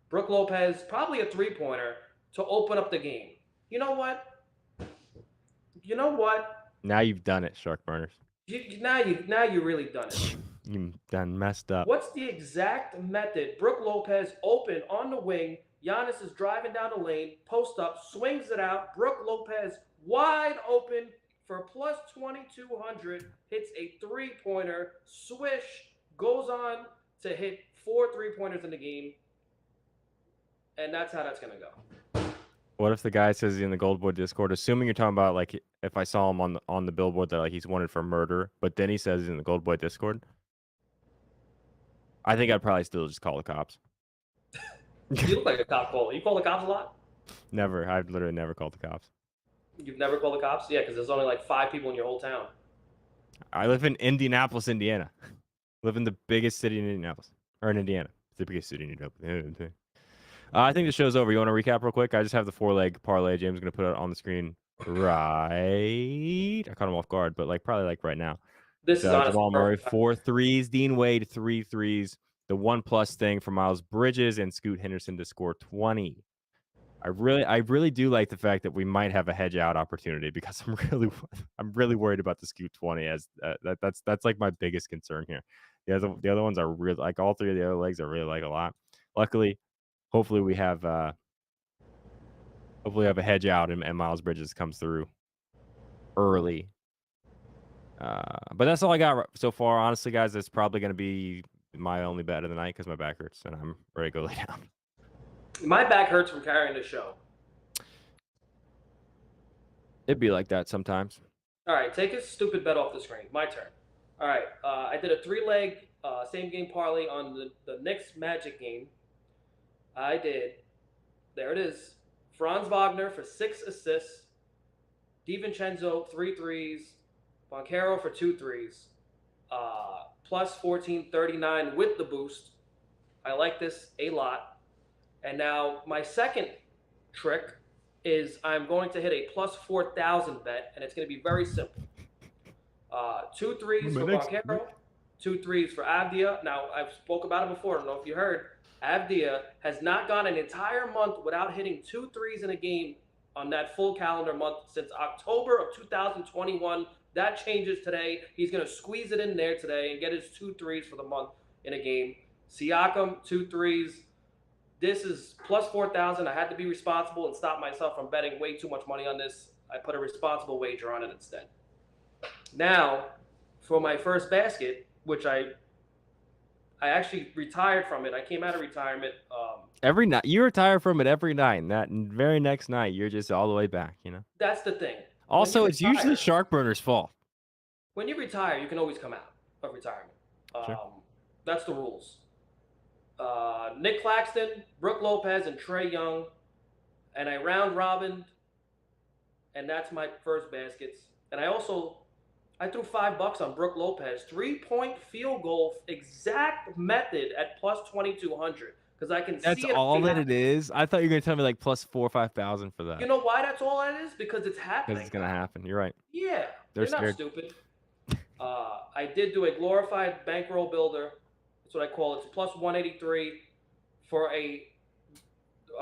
Brooke Lopez, probably a three-pointer to open up the game. You know what? You know what? Now you've done it, Shark Burners. Now you really done it. You done messed up. What's the exact method? Brooke Lopez open on the wing. Giannis is driving down the lane, post up, swings it out. Brooke Lopez wide open for plus 2,200, hits a three-pointer, swish, goes on to hit 4 3-pointers in the game, and that's how that's going to go. What if the guy says in the GoldBoy Discord, assuming you're talking about like if I saw him on the billboard that like he's wanted for murder, but then he says in the GoldBoy Discord, I think I'd probably still just call the cops. You look like a cop caller. You call the cops a lot? Never. I've literally never called the cops. You've never called the cops? Yeah, because there's only like 5 people in your whole town. I live in Indianapolis, Indiana. Live in the biggest city in Indianapolis. Or in Indiana. It's the biggest city in Indianapolis. I think the show's over. You want to recap real quick? I just have the 4-leg parlay. James is going to put it on the screen right. I caught him off guard, but like probably like right now. This is honestly Jamal Murray, perfect. 4 threes. Dean Wade, 3 threes. The 1+ thing for Miles Bridges and Scoot Henderson to score 20. I really do like the fact that we might have a hedge out opportunity because I'm really worried about the Scoot 20 as that's like my biggest concern here. The other ones are really like all 3 of the other legs I really like a lot. Luckily, hopefully we have a hedge out and Miles Bridges comes through early. But that's all I got so far. Honestly, guys, that's probably going to be my only bet of the night because my back hurts and I'm ready to go lay down. My back hurts from carrying the show. It'd be like that sometimes. All right, take a stupid bet off the screen. My turn. All right, I did a 3-leg same game parlay on the Knicks Magic game. I did. There it is. Franz Wagner for 6 assists. DiVincenzo 3 threes. Boncaro for 2 threes. Plus 1439 with the boost. I like this a lot. And now my second trick is I'm going to hit a plus 4,000 bet, and it's going to be very simple. 2 threes for Boncaro, 2 threes for Avdia. Now, I've spoke about it before. I don't know if you heard. Avdia has not gone an entire month without hitting 2 threes in a game on that full calendar month since October of 2021. That changes today. He's going to squeeze it in there today and get his 2 threes for the month in a game. Siakam, 2 threes. This is plus 4,000. I had to be responsible and stop myself from betting way too much money on this. I put a responsible wager on it instead. Now, for my first basket, which I actually retired from it. I came out of retirement. Every night you retire from it every night, and that very next night you're just all the way back. That's the thing. Also, it's usually Shark Burner's fault. When you retire, you can always come out of retirement. Sure. That's the rules. Nick Claxton, Brooke Lopez, and Trae Young, and I round robin, and that's my first baskets. And I threw $5 on Brooke Lopez, 3-point field goal, exact method at plus 2,200. because I can That's see it all already that it happening. is? I thought you were gonna tell me like plus 4 or 5,000 for You that know why that's all that is? Because it's because happening it's gonna now. happen. You're right. Yeah, They're they're not scared. stupid. I did do a glorified bankroll builder. That's what I call it. It's plus 183 for a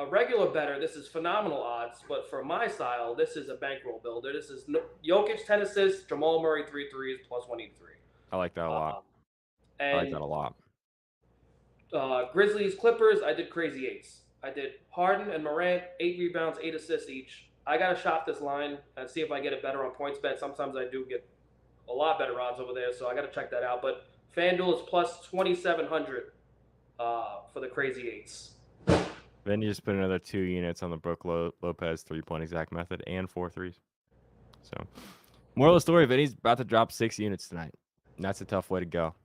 regular better. This is phenomenal odds, but for my style, this is a bankroll builder. This is Jokic 10 assists, Jamal Murray 3 threes, plus 183. I like that a lot. Um, I like that and a lot. Grizzlies Clippers, I did crazy eights. I did Harden and Morant, 8 rebounds, 8 assists each. I gotta shop this line and see if I get it better on points bet. Sometimes I do get a lot better odds over there, so I gotta check that out. But FanDuel is plus 2,700 for the crazy eights. Then you just put another 2 units on the Brook Lopez 3-point exact method and 4 threes. So, moral of the story: Vinny's about to drop 6 units tonight. And that's a tough way to go,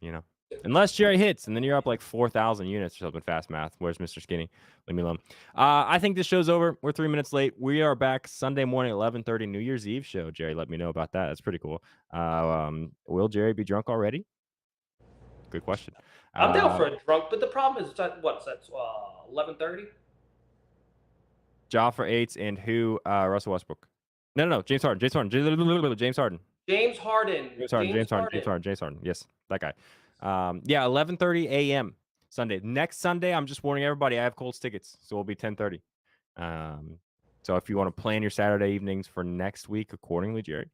Unless Jerry hits, and then you're up like 4,000 units or something. Fast math. Where's Mr. Skinny? Leave me alone. I think this show's over. We're 3 minutes late. We are back Sunday morning, 11:30, New Year's Eve show. Jerry, let me know about that. That's pretty cool. Will Jerry be drunk already? Good question. I'm down for a drunk, but the problem is, what's that? 11:30. Ja for 8s and who? Russell Westbrook. No. James Harden. James Harden. James Harden. James Harden. James Harden. Yes, that guy. 11:30 a.m. Sunday. Next Sunday, I'm just warning everybody, I have Colts tickets, so it'll be 10:30. So if you want to plan your Saturday evenings for next week accordingly, Jerry,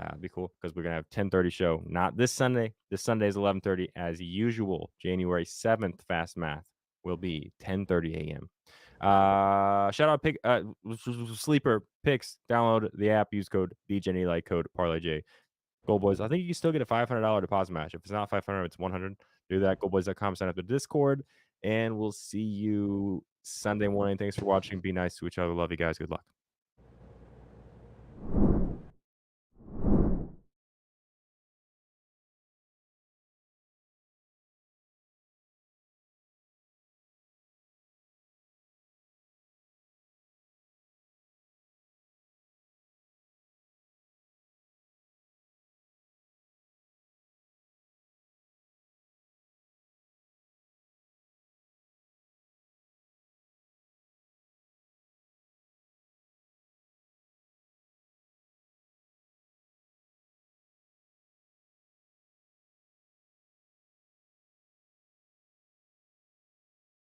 it'd be cool because we're gonna have 10:30 show. Not this Sunday. This Sunday is 11:30 as usual. January 7th, fast math will be 10:30 a.m. Shout out sleeper picks. Download the app. Use code BJNE, like code ParlayJ. GoldBoys. I think you can still get a $500 deposit match. If it's not 500, it's 100. Do that. GoldBoys.com. Sign up to Discord, and we'll see you Sunday morning. Thanks for watching. Be nice to each other. Love you guys. Good luck.